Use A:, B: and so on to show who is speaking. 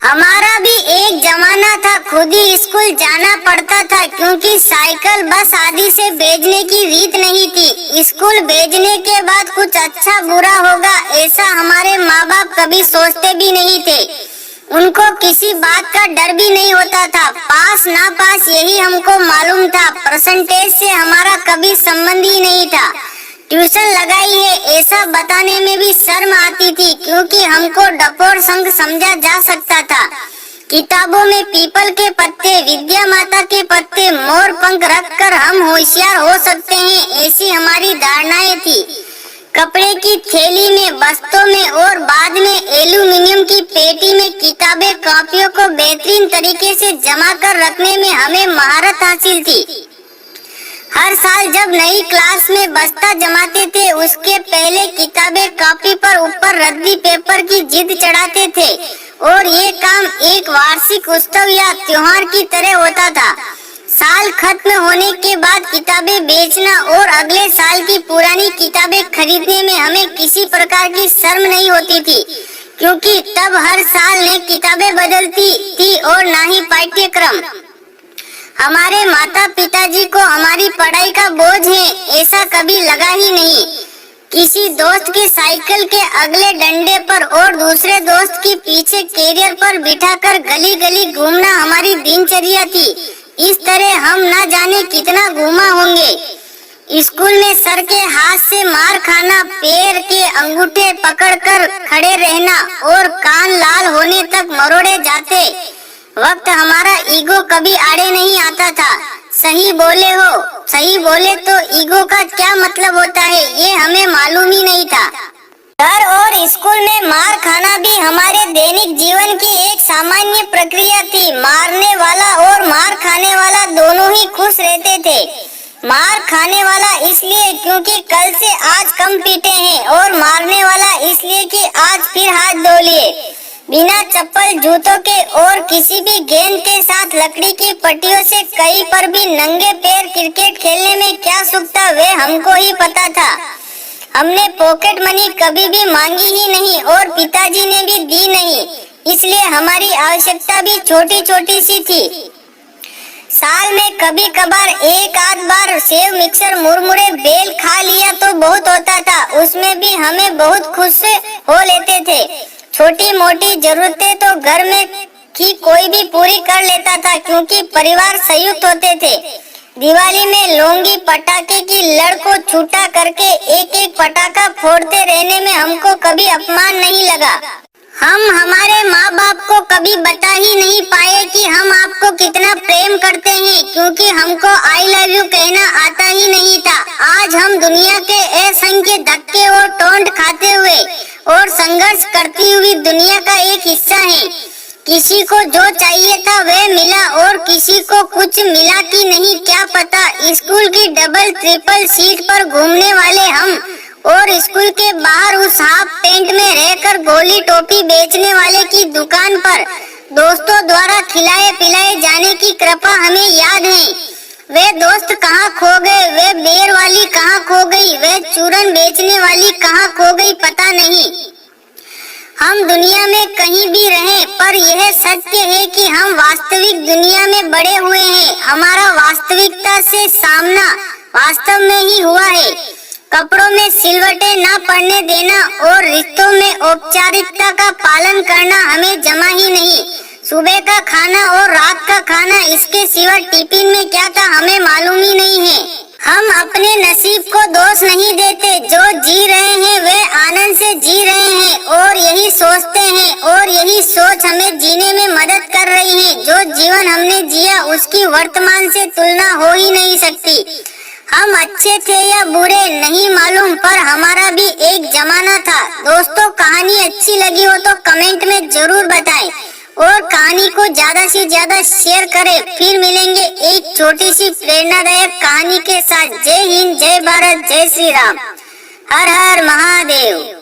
A: हमारा भी एक जमाना था, खुद ही स्कूल जाना पड़ता था क्योंकि साइकिल बस आदि से भेजने की रीत नहीं थी। स्कूल भेजने के बाद कुछ अच्छा बुरा होगा ऐसा हमारे माँ बाप कभी सोचते भी नहीं थे। उनको किसी बात का डर भी नहीं होता था, पास ना पास यही हमको मालूम था। परसेंटेज से हमारा कभी संबंध ही नहीं था। ट्यूशन लगाई है ऐसा बताने में भी शर्म आती थी क्योंकि हमको डपोर संग समझा जा सकता था। किताबों में पीपल के पत्ते, विद्या माता के पत्ते, मोर पंख रखकर हम होशियार हो सकते हैं ऐसी हमारी धारणाएं थी। कपड़े की थैली में, बस्तों में और बाद में एल्यूमिनियम की पेटी में किताबें कॉपियों को बेहतरीन तरीके से जमा कर रखने में हमें महारत हासिल थी। हर साल जब नई क्लास में बस्ता जमाते थे उसके पहले किताबें कॉपी पर ऊपर रद्दी पेपर की जिद चढ़ाते थे और ये काम एक वार्षिक उत्सव या त्योहार की तरह होता था। साल खत्म होने के बाद किताबें बेचना और अगले साल की पुरानी किताबें खरीदने में हमें किसी प्रकार की शर्म नहीं होती थी क्योंकि तब हर साल नई किताबें बदलती थी और ना ही पाठ्यक्रम। हमारे माता पिताजी को हमारी पढ़ाई का बोझ है ऐसा कभी लगा ही नहीं। किसी दोस्त की साइकिल के अगले डंडे पर और दूसरे दोस्त की पीछे कैरियर पर बिठाकर गली गली घूमना हमारी दिनचर्या थी। इस तरह हम ना जाने कितना घूमा होंगे। स्कूल में सर के हाथ से मार खाना, पैर के अंगूठे पकड़कर खड़े रहना और कान लाल होने तक मरोड़े जाते वक्त हमारा ईगो कभी आड़े नहीं आता था। सही बोले हो, सही बोले तो ईगो का क्या मतलब होता है ये हमें मालूम ही नहीं था। घर और स्कूल में मार खाना भी हमारे दैनिक जीवन की एक सामान्य प्रक्रिया थी। मारने वाला और मार खाने वाला दोनों ही खुश रहते थे। मार खाने वाला इसलिए क्योंकि कल से आज कम पीटे हैं और मारने वाला इसलिए कि आज फिर हाथ धो लिए। बिना चप्पल जूतों के और किसी भी गेंद के साथ लकड़ी की पट्टियों से कहीं पर भी नंगे पैर क्रिकेट खेलने में क्या सुख था वे हमको ही पता था। हमने पॉकेट मनी कभी भी मांगी ही नहीं और पिताजी ने भी दी नहीं, इसलिए हमारी आवश्यकता भी छोटी छोटी सी थी। साल में कभी कभार एक आध बार सेव, मिक्सर, मुरमुरे, बेल खा लिया तो बहुत होता था, उसमें भी हमें बहुत खुश हो लेते थे। छोटी मोटी जरूरतें तो घर में की कोई भी पूरी कर लेता था क्योंकि परिवार संयुक्त होते थे। दिवाली में लौंगी पटाखे की लड़ को छूटा करके एक एक पटाखा फोड़ते रहने में हमको कभी अपमान नहीं लगा। हम हमारे माँ बाप को कभी बता ही नहीं पाए कि हम आपको कितना प्रेम करते हैं क्योंकि हमको आई लव यू कहना आता ही नहीं था। आज हम दुनिया के असंख्य धक्के और टोंट खाते हुए और संघर्ष करती हुई दुनिया का एक हिस्सा हैं। किसी को जो चाहिए था वह मिला और किसी को कुछ मिला कि नहीं क्या पता। स्कूल की डबल ट्रिपल सीट पर घूमने वाले हम और स्कूल के बाहर उस हाफ पैंट में रहकर गोली टोपी बेचने वाले की दुकान पर दोस्तों द्वारा खिलाए पिलाए जाने की कृपा हमें याद है। वे दोस्त कहाँ खो गए, वे बेर वाली कहाँ खो गई, वे चूरन बेचने वाली कहाँ खो गई पता नहीं। हम दुनिया में कहीं भी रहें पर यह सत्य है कि हम वास्तविक दुनिया में बड़े हुए हैं। हमारा वास्तविकता से सामना वास्तव में ही हुआ है। कपड़ों में सिलवटें ना पड़ने देना और रिश्तों में औपचारिकता का पालन करना हमें जमा ही नहीं। सुबह का खाना और रात का खाना इसके सिवा टिफिन में क्या था हमें मालूम ही नहीं है। हम अपने नसीब को दोष नहीं देते, जो जी रहे हैं वे आनंद से जी रहे हैं और यही सोचते हैं और यही सोच हमें जीने में मदद कर रही है। जो जीवन हमने जिया उसकी वर्तमान से तुलना हो ही नहीं सकती। हम अच्छे थे या बुरे नहीं मालूम पर हमारा भी एक जमाना था। दोस्तों कहानी अच्छी लगी हो तो कमेंट में जरूर बताएं और कहानी को ज्यादा से ज्यादा शेयर करें। फिर मिलेंगे एक छोटी सी प्रेरणादायक कहानी के साथ। जय हिंद, जय भारत, जय श्री राम, हर हर महादेव।